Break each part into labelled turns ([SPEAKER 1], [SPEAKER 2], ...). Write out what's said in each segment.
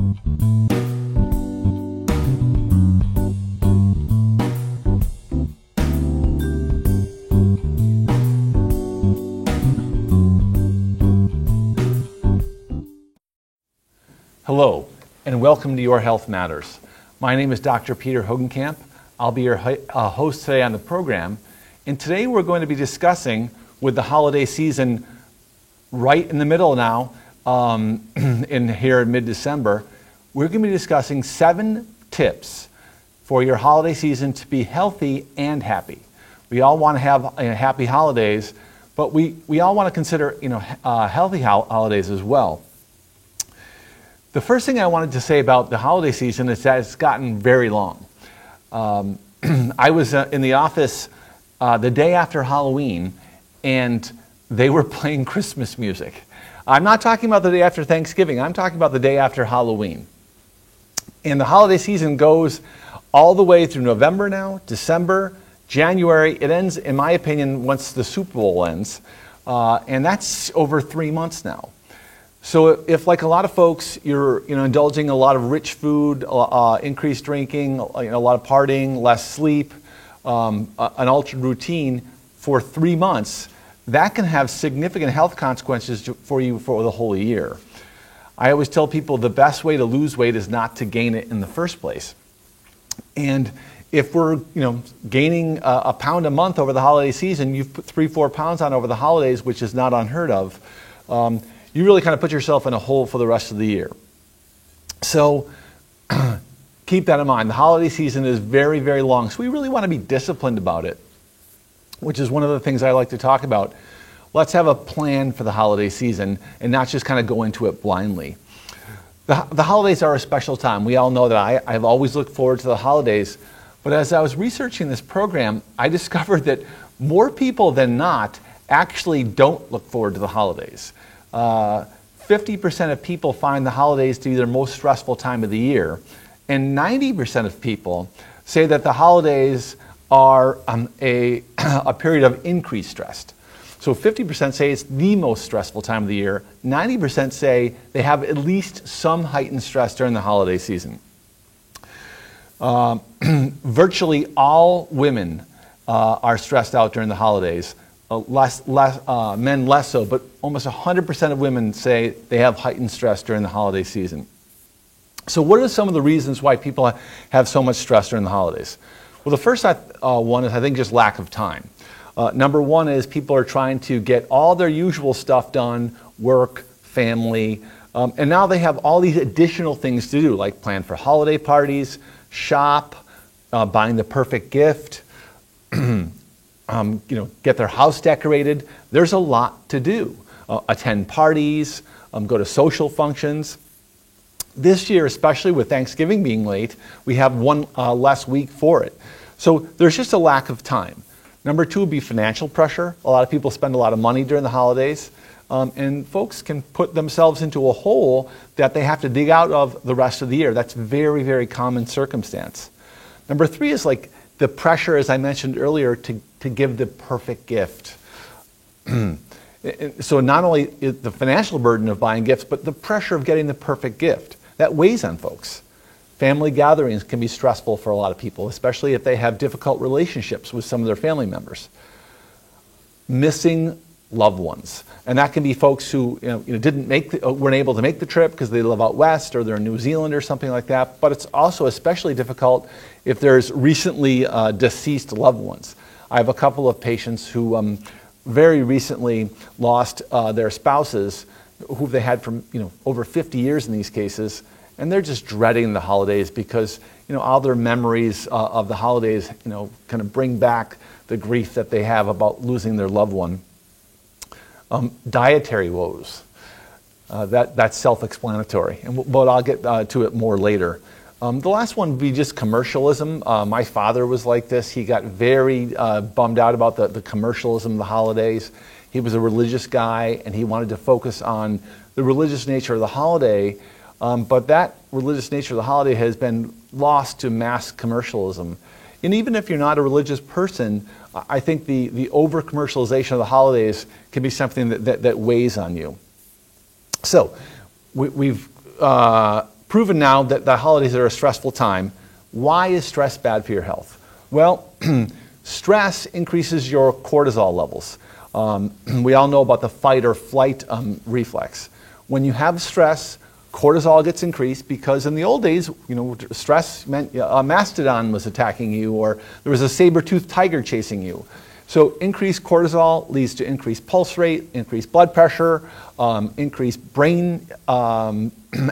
[SPEAKER 1] Hello, and welcome to Your Health Matters. My name is Dr. Peter Hogenkamp. I'll be your host today on the program, and today we're going to be discussing, with the holiday season right in the middle now, here in mid-December, we're going to be discussing 7 tips for your holiday season to be healthy and happy. We all want to have happy holidays, but we all want to consider healthy holidays as well. The first thing I wanted to say about the holiday season is that it's gotten very long. I was in the office the day after Halloween, and they were playing Christmas music. I'm not talking about the day after Thanksgiving. I'm talking about the day after Halloween. And the holiday season goes all the way through November now, December, January. It ends, in my opinion, once the Super Bowl ends. And that's over 3 months now. So if, like a lot of folks, you're indulging a lot of rich food, increased drinking, a lot of partying, less sleep, an altered routine for 3 months, that can have significant health consequences for you for the whole year. I always tell people the best way to lose weight is not to gain it in the first place. And if we're gaining a pound a month over the holiday season, you've put 3-4 pounds on over the holidays, which is not unheard of. You really kind of put yourself in a hole for the rest of the year. So keep that in mind. The holiday season is very, very long, so we really want to be disciplined about it, which is one of the things I like to talk about. Let's have a plan for the holiday season and not just kind of go into it blindly. The holidays are a special time. We all know that I've always looked forward to the holidays, but as I was researching this program, I discovered that more people than not actually don't look forward to the holidays. 50% of people find the holidays to be their most stressful time of the year, and 90% of people say that the holidays are a period of increased stress. So 50% say it's the most stressful time of the year. 90% say they have at least some heightened stress during the holiday season. Virtually all women are stressed out during the holidays. Men less so, but almost 100% of women say they have heightened stress during the holiday season. So what are some of the reasons why people have so much stress during the holidays? Well, the first one is, I think, just lack of time. Number one is people are trying to get all their usual stuff done, work, family, and now they have all these additional things to do, like plan for holiday parties, shop, buying the perfect gift, get their house decorated. There's a lot to do. Attend parties, go to social functions. This year, especially with Thanksgiving being late, we have one less week for it. So there's just a lack of time. Number two would be financial pressure. A lot of people spend a lot of money during the holidays, and folks can put themselves into a hole that they have to dig out of the rest of the year. That's very, very common circumstance. Number three is like the pressure, as I mentioned earlier, to give the perfect gift. So not only is the financial burden of buying gifts, but the pressure of getting the perfect gift. That weighs on folks. Family gatherings can be stressful for a lot of people, especially if they have difficult relationships with some of their family members. Missing loved ones. And that can be folks who weren't able to make the trip because they live out west or they're in New Zealand or something like that. But it's also especially difficult if there's recently deceased loved ones. I have a couple of patients who very recently lost their spouses, who they had for over 50 years in these cases, and they're just dreading the holidays because all their memories of the holidays kind of bring back the grief that they have about losing their loved one. Dietary woes. That's self-explanatory, but I'll get to it more later. The last one would be just commercialism. My father was like this. He got very bummed out about the commercialism of the holidays. He was a religious guy, and he wanted to focus on the religious nature of the holiday, but that religious nature of the holiday has been lost to mass commercialism. And even if you're not a religious person, I think the over-commercialization of the holidays can be something that weighs on you. So we've proven now that the holidays are a stressful time. Why is stress bad for your health? Well, stress increases your cortisol levels. We all know about the fight or flight reflex. When you have stress, cortisol gets increased because in the old days, stress meant a mastodon was attacking you or there was a saber-toothed tiger chasing you. So increased cortisol leads to increased pulse rate, increased blood pressure, increased brain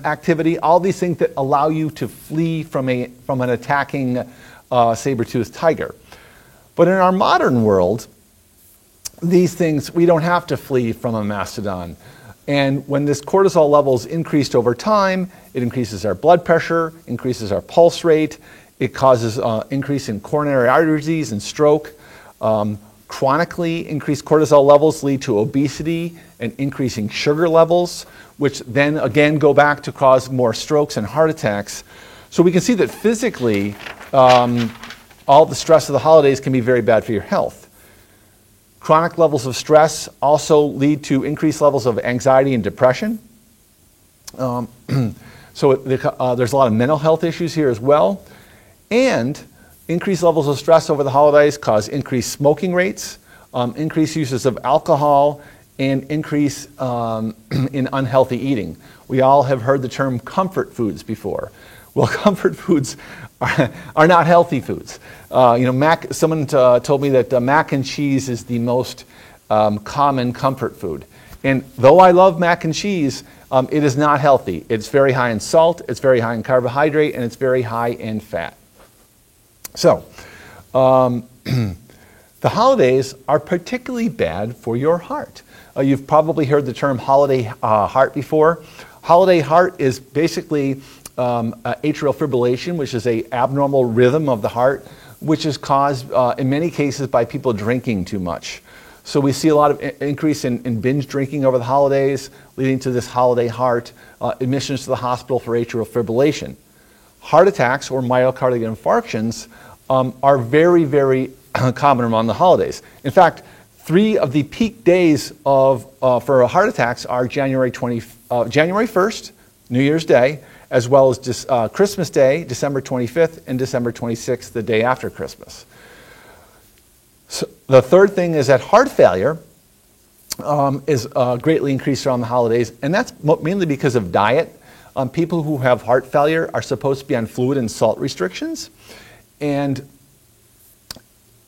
[SPEAKER 1] activity, all these things that allow you to flee from an attacking saber-toothed tiger. But in our modern world, these things, we don't have to flee from a mastodon. And when this cortisol level is increased over time, it increases our blood pressure, increases our pulse rate, it causes increase in coronary artery disease and stroke. Chronically increased cortisol levels lead to obesity and increasing sugar levels, which then again go back to cause more strokes and heart attacks. So we can see that physically, all the stress of the holidays can be very bad for your health. Chronic levels of stress also lead to increased levels of anxiety and depression. So there's a lot of mental health issues here as well. And increased levels of stress over the holidays cause increased smoking rates, increased uses of alcohol, and increase in unhealthy eating. We all have heard the term comfort foods before. Well, comfort foods are not healthy foods. Someone told me that mac and cheese is the most common comfort food. And though I love mac and cheese, it is not healthy. It's very high in salt, it's very high in carbohydrate, and it's very high in fat. So, the holidays are particularly bad for your heart. You've probably heard the term holiday heart before. Holiday heart is basically atrial fibrillation, which is an abnormal rhythm of the heart, which is caused in many cases by people drinking too much. So we see a lot of increase in binge drinking over the holidays, leading to this holiday heart, admissions to the hospital for atrial fibrillation. Heart attacks or myocardial infarctions are very, very common around the holidays. In fact, 3 of the peak days for heart attacks are January 1st, New Year's Day, as well as Christmas Day, December 25th, and December 26th, the day after Christmas. So the third thing is that heart failure is greatly increased around the holidays, and that's mainly because of diet. People who have heart failure are supposed to be on fluid and salt restrictions, and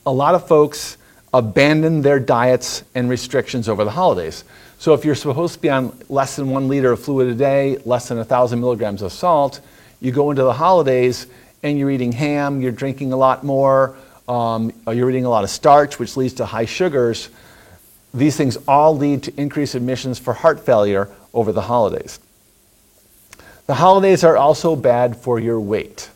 [SPEAKER 1] a lot of folks abandon their diets and restrictions over the holidays. So if you're supposed to be on less than 1 liter of fluid a day, less than 1,000 milligrams of salt, you go into the holidays and you're eating ham, you're drinking a lot more, you're eating a lot of starch, which leads to high sugars. These things all lead to increased admissions for heart failure over the holidays. The holidays are also bad for your weight.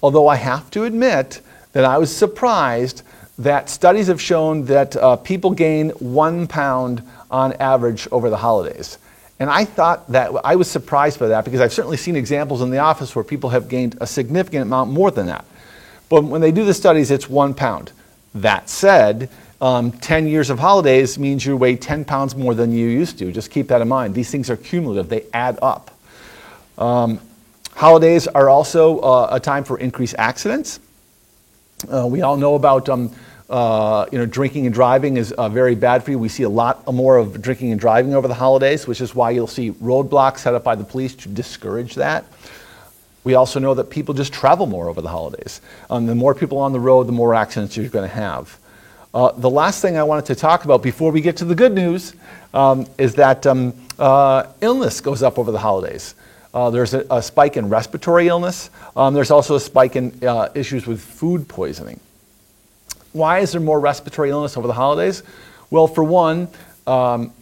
[SPEAKER 1] Although I have to admit that I was surprised that studies have shown that people gain 1 pound on average over the holidays. And I was surprised by that because I've certainly seen examples in the office where people have gained a significant amount more than that. But when they do the studies, it's 1 pound. That said, 10 years of holidays means you weigh 10 pounds more than you used to. Just keep that in mind. These things are cumulative. They add up. Holidays are also a time for increased accidents. We all know about drinking and driving is very bad for you. We see a lot more of drinking and driving over the holidays, which is why you'll see roadblocks set up by the police to discourage that. We also know that people just travel more over the holidays. The more people on the road, the more accidents you're going to have. The last thing I wanted to talk about before we get to the good news is that illness goes up over the holidays. There's a spike in respiratory illness. There's also a spike in issues with food poisoning. Why is there more respiratory illness over the holidays? Well, for one,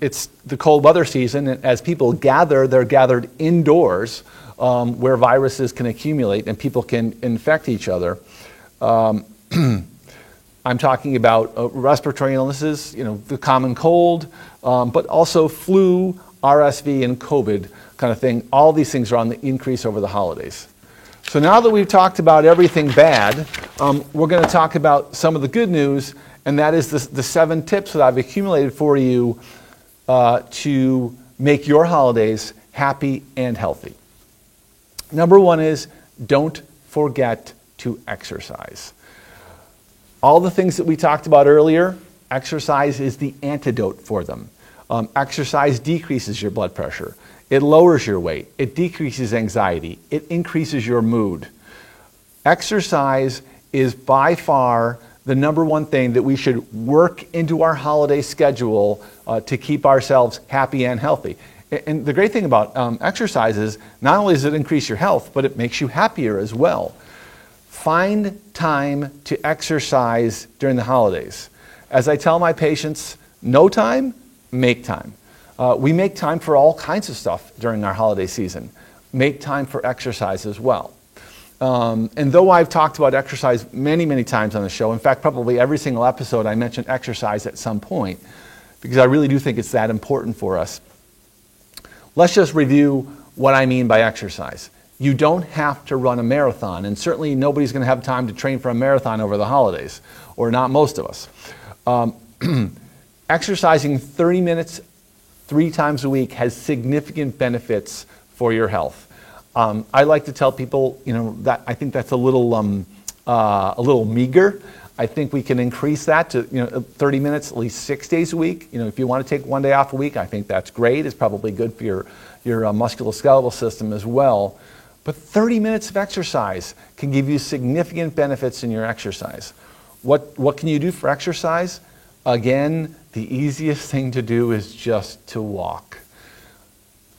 [SPEAKER 1] it's the cold weather season, and as people gather, they're gathered indoors where viruses can accumulate and people can infect each other. I'm talking about respiratory illnesses, the common cold, but also flu, RSV, and COVID kind of thing. All these things are on the increase over the holidays. So now that we've talked about everything bad, we're going to talk about some of the good news, and that is the 7 tips that I've accumulated for you to make your holidays happy and healthy. Number one is don't forget to exercise. All the things that we talked about earlier, exercise is the antidote for them. Exercise decreases your blood pressure. It lowers your weight. It decreases anxiety. It increases your mood. Exercise is by far the number one thing that we should work into our holiday schedule to keep ourselves happy and healthy. And the great thing about exercise is not only does it increase your health, but it makes you happier as well. Find time to exercise during the holidays. As I tell my patients, no time, make time. We make time for all kinds of stuff during our holiday season. Make time for exercise as well. And though I've talked about exercise many, many times on the show, in fact, probably every single episode I mention exercise at some point, because I really do think it's that important for us. Let's just review what I mean by exercise. You don't have to run a marathon, and certainly nobody's going to have time to train for a marathon over the holidays, or not most of us. Exercising 30 minutes 3 times a week has significant benefits for your health. I like to tell people, that I think that's a little meager. I think we can increase that to 30 minutes at least 6 days a week. If you want to take one day off a week, I think that's great. It's probably good for your musculoskeletal system as well. But 30 minutes of exercise can give you significant benefits in your exercise. What can you do for exercise? Again, the easiest thing to do is just to walk.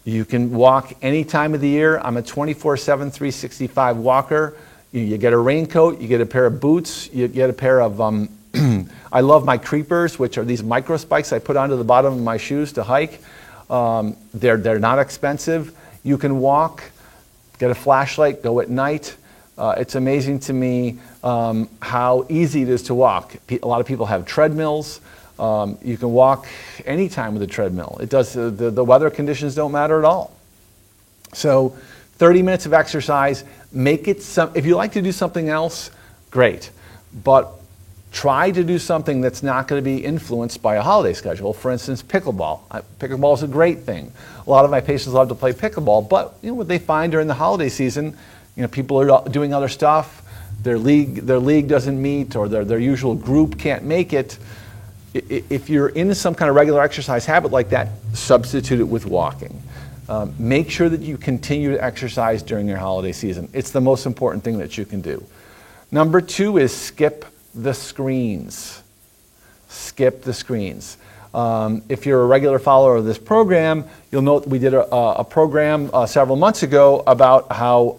[SPEAKER 1] You can walk any time of the year. I'm a 24/7, 365 walker. You get a raincoat, you get a pair of boots, you get a pair of, I love my creepers, which are these micro spikes I put onto the bottom of my shoes to hike. They're not expensive. You can walk, get a flashlight, go at night. It's amazing to me how easy it is to walk. A lot of people have treadmills. You can walk anytime with a treadmill. It does. The weather conditions don't matter at all. So 30 minutes of exercise, make it if you like to do something else, great. But try to do something that's not going to be influenced by a holiday schedule. For instance, pickleball. Pickleball is a great thing. A lot of my patients love to play pickleball, but what they find during the holiday season, people are doing other stuff. Their league doesn't meet, or their usual group can't make it. If you're in some kind of regular exercise habit like that, substitute it with walking. Make sure that you continue to exercise during your holiday season. It's the most important thing that you can do. Number 2 is skip the screens. Skip the screens. If you're a regular follower of this program, you'll note we did a program several months ago about how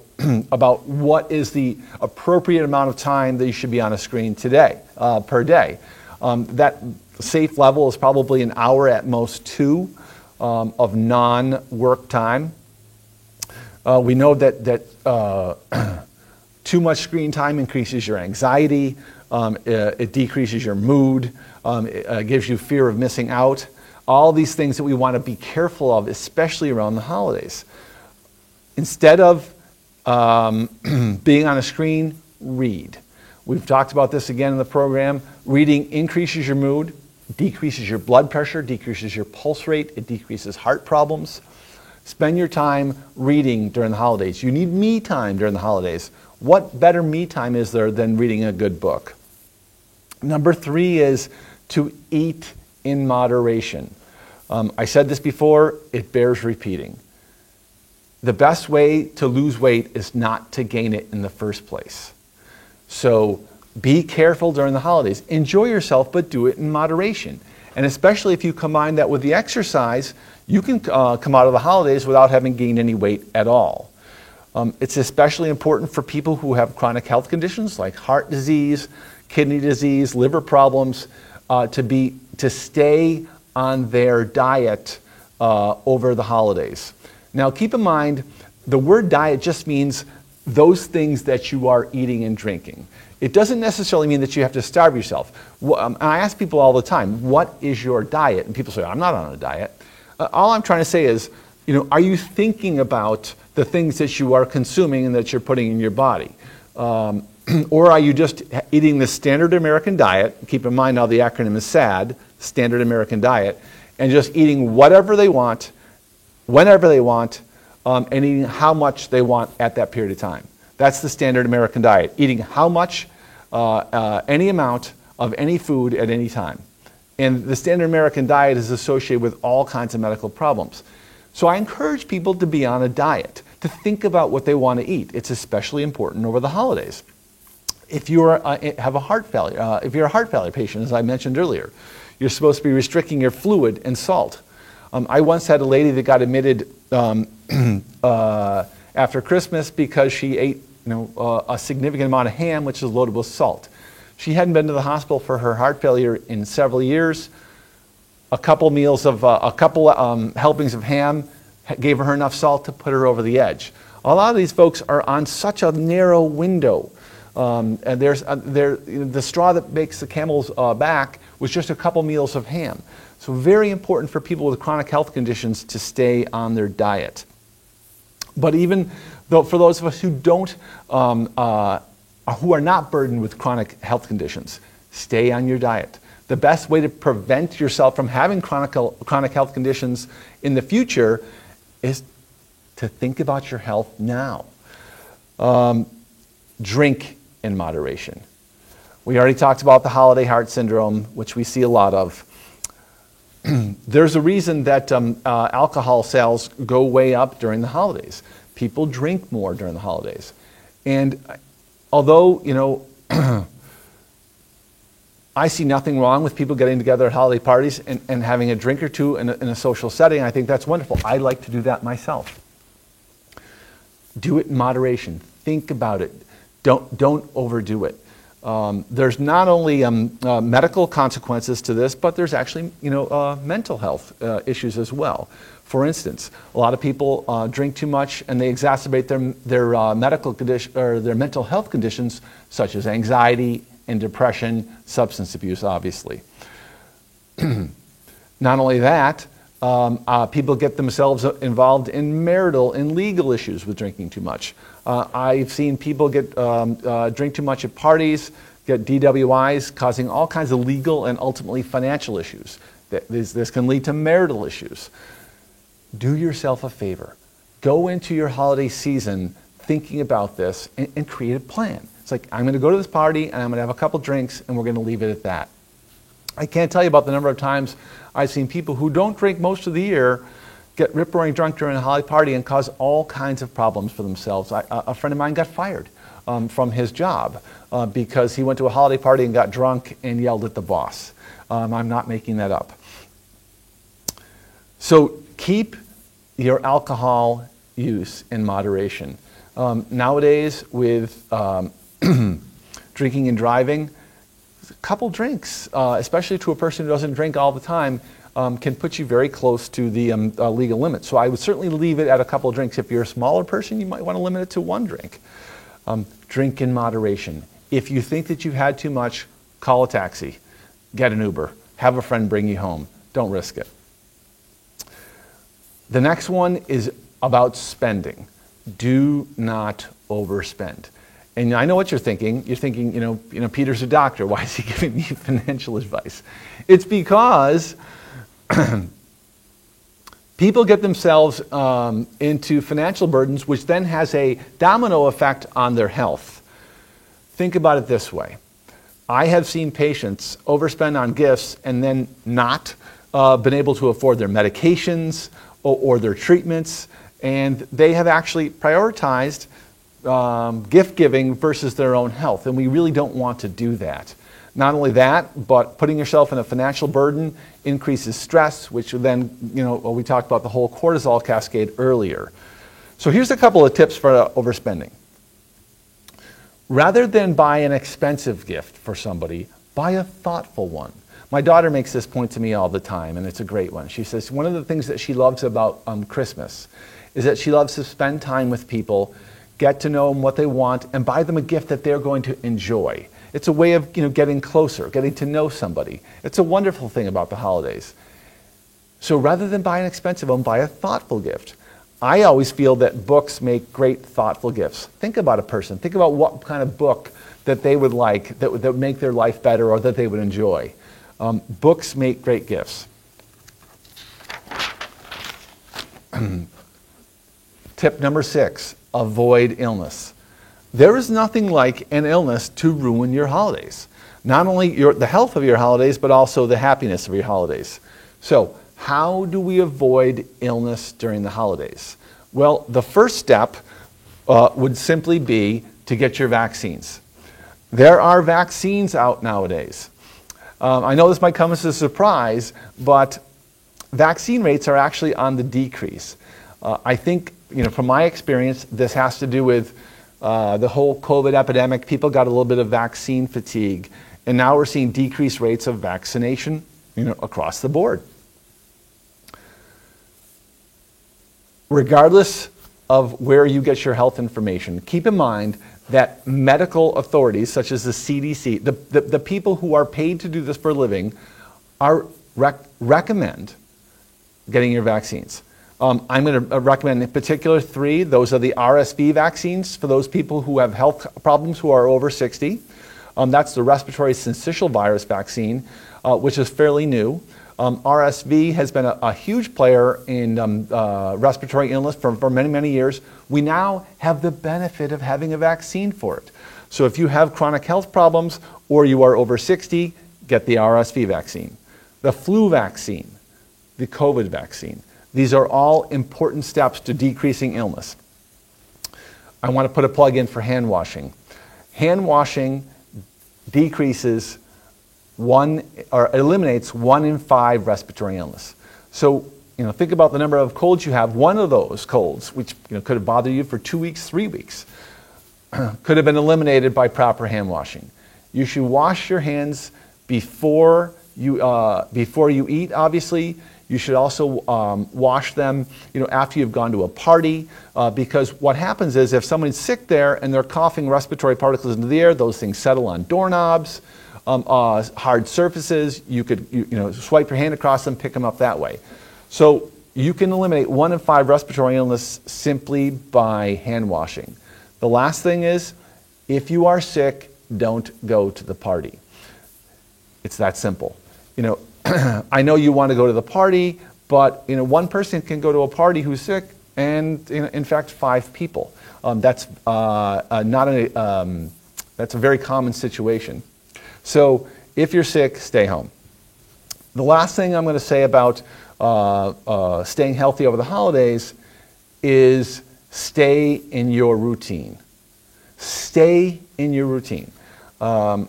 [SPEAKER 1] about what is the appropriate amount of time that you should be on a screen per day. That safe level is probably an hour, at most 2, of non-work time. We know that too much screen time increases your anxiety, it decreases your mood, it gives you fear of missing out. All these things that we want to be careful of, especially around the holidays. Instead of being on a screen, read. We've talked about this again in the program. Reading increases your mood, decreases your blood pressure, decreases your pulse rate, it decreases heart problems. Spend your time reading during the holidays. You need me time during the holidays. What better me time is there than reading a good book? Number 3 is to eat in moderation. I said this before, it bears repeating. The best way to lose weight is not to gain it in the first place. So be careful during the holidays. Enjoy yourself, but do it in moderation. And especially if you combine that with the exercise, you can come out of the holidays without having gained any weight at all. It's especially important for people who have chronic health conditions like heart disease, kidney disease, liver problems, to stay on their diet over the holidays. Now keep in mind, the word diet just means those things that you are eating and drinking. It doesn't necessarily mean that you have to starve yourself. I ask people all the time, what is your diet? And people say, I'm not on a diet. All I'm trying to say is, are you thinking about the things that you are consuming and that you're putting in your body? Or are you just eating the standard American diet? Keep in mind now the acronym is SAD, Standard American Diet, and just eating whatever they want, whenever they want, and eating how much they want at that period of time. That's the standard American diet, eating how much, any amount of any food at any time. And the standard American diet is associated with all kinds of medical problems. So I encourage people to be on a diet, to think about what they want to eat. It's especially important over the holidays. If you have a heart failure, if you're a heart failure patient, as I mentioned earlier, you're supposed to be restricting your fluid and salt. I once had a lady that got admitted after Christmas because she ate a significant amount of ham, which is loaded with salt. She hadn't been to the hospital for her heart failure in several years. A couple helpings of ham gave her enough salt to put her over the edge. A lot of these folks are on such a narrow window. And the straw that makes the camel's back was just a couple meals of ham. So very important for people with chronic health conditions to stay on their diet. But even though for those of us who don't, who are not burdened with chronic health conditions, stay on your diet. The best way to prevent yourself from having chronic health conditions in the future is to think about your health now. Drink in moderation. We already talked about the holiday heart syndrome, which we see a lot of. There's a reason that alcohol sales go way up during the holidays. People drink more during the holidays. And although, I see nothing wrong with people getting together at holiday parties and having a drink or two in a social setting. I think that's wonderful. I like to do that myself. Do it in moderation. Think about it. Don't overdo it. There's not only medical consequences to this, but there's actually mental health issues as well. For instance, a lot of people drink too much and they exacerbate their medical condition or their mental health conditions, such as anxiety and depression, substance abuse, obviously. Not only that, people get themselves involved in marital and legal issues with drinking too much. I've seen people drink too much at parties, get DWIs, causing all kinds of legal and ultimately financial issues. This can lead to marital issues. Do yourself a favor. Go into your holiday season thinking about this and create a plan. It's like, I'm going to go to this party and I'm going to have a couple drinks and we're going to leave it at that. I can't tell you about the number of times I've seen people who don't drink most of the year get rip-roaring drunk during a holiday party and cause all kinds of problems for themselves. A friend of mine got fired from his job because he went to a holiday party and got drunk and yelled at the boss. I'm not making that up. So keep your alcohol use in moderation. Nowadays, with drinking and driving, a couple drinks, especially to a person who doesn't drink all the time, can put you very close to the legal limit. So I would certainly leave it at a couple of drinks. If you're a smaller person, you might want to limit it to one drink. Drink in moderation. If you think that you've had too much, call a taxi, get an Uber, have a friend bring you home. Don't risk it. The next one is about spending. Do not overspend. And I know what you're thinking. You're thinking, Peter's a doctor. Why is he giving me financial advice? It's because people get themselves into financial burdens, which then has a domino effect on their health. Think about it this way. I have seen patients overspend on gifts and then not been able to afford their medications or their treatments, and they have actually prioritized gift giving versus their own health, and we really don't want to do that. Not only that, but putting yourself in a financial burden increases stress, which then, we talked about the whole cortisol cascade earlier. So here's a couple of tips for overspending. Rather than buy an expensive gift for somebody, buy a thoughtful one. My daughter makes this point to me all the time, and it's a great one. She says one of the things that she loves about Christmas is that she loves to spend time with people, get to know them, what they want, and buy them a gift that they're going to enjoy. It's a way of getting closer, getting to know somebody. It's a wonderful thing about the holidays. So rather than buy an expensive one, buy a thoughtful gift. I always feel that books make great thoughtful gifts. Think about a person. Think about what kind of book that they would like, that would make their life better or that they would enjoy. Books make great Tip number 6, avoid illness. There is nothing like an illness to ruin your holidays. Not only the health of your holidays, but also the happiness of your holidays. So, how do we avoid illness during the holidays? Well, the first step would simply be to get your vaccines. There are vaccines out nowadays. I know this might come as a surprise, but vaccine rates are actually on the decrease. I think, from my experience, this has to do with the whole COVID epidemic. People got a little bit of vaccine fatigue, and now we're seeing decreased rates of vaccination, across the board. Regardless of where you get your health information, keep in mind that medical authorities such as the CDC, the people who are paid to do this for a living, recommend getting your vaccines. I'm going to recommend in particular 3. Those are the RSV vaccines for those people who have health problems who are over 60. That's the respiratory syncytial virus vaccine, which is fairly new. RSV has been a huge player in respiratory illness for many, many years. We now have the benefit of having a vaccine for it. So if you have chronic health problems or you are over 60, get the RSV vaccine. The flu vaccine, the COVID vaccine. These are all important steps to decreasing illness. I want to put a plug in for hand washing. Hand washing decreases eliminates 1 in 5 respiratory illness. So, think about the number of colds you have. One of those colds, which could have bothered you for 2 weeks, 3 weeks, could have been eliminated by proper hand washing. You should wash your hands before you eat, obviously. You should also wash them, after you've gone to a party, because what happens is if someone's sick there and they're coughing respiratory particles into the air, those things settle on doorknobs, hard surfaces. You could swipe your hand across them, pick them up that way. So you can eliminate 1 in 5 respiratory illness simply by hand washing. The last thing is, if you are sick, don't go to the party. It's that simple. I know you want to go to the party, but one person can go to a party who's sick, and in fact 5 people. That's a very common situation. So if you're sick, stay home. The last thing I'm going to say about staying healthy over the holidays is stay in your routine. Stay in your routine. I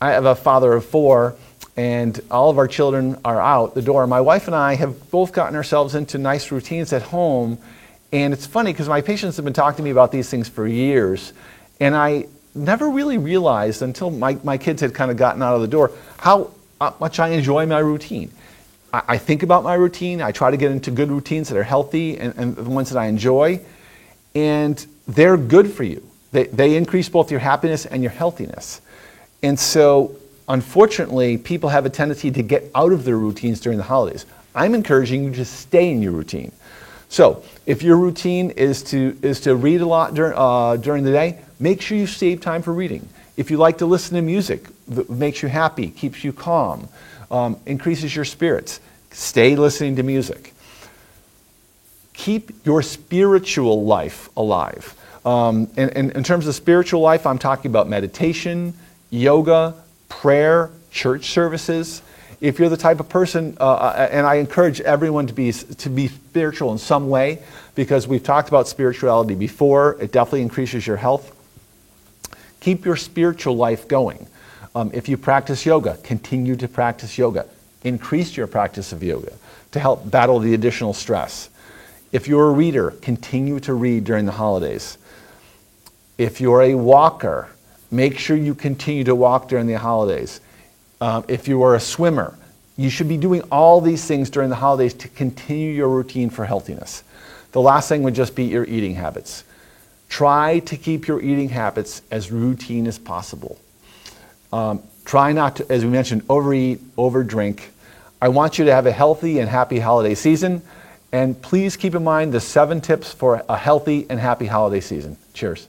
[SPEAKER 1] have a father of 4, and all of our children are out the door. My wife and I have both gotten ourselves into nice routines at home, and it's funny because my patients have been talking to me about these things for years, and I never really realized until my kids had kind of gotten out of the door how much I enjoy my routine. I think about my routine. I try to get into good routines that are healthy and the ones that I enjoy, and they're good for you. They increase both your happiness and your healthiness. And so, unfortunately, people have a tendency to get out of their routines during the holidays. I'm encouraging you to stay in your routine. So, if your routine is to read a lot during the day, make sure you save time for reading. If you like to listen to music that makes you happy, keeps you calm, increases your spirits, stay listening to music. Keep your spiritual life alive. In terms of spiritual life, I'm talking about meditation, yoga, prayer, church services. If you're the type of person, and I encourage everyone to be spiritual in some way, because we've talked about spirituality before, it definitely increases your health. Keep your spiritual life going. If you practice yoga, continue to practice yoga. Increase your practice of yoga to help battle the additional stress. If you're a reader, continue to read during the holidays. If you're a walker, make sure you continue to walk during the holidays. If you are a swimmer, you should be doing all these things during the holidays to continue your routine for healthiness. The last thing would just be your eating habits. Try to keep your eating habits as routine as possible. Try not to, as we mentioned, overeat, overdrink. I want you to have a healthy and happy holiday season. And please keep in mind the 7 tips for a healthy and happy holiday season. Cheers.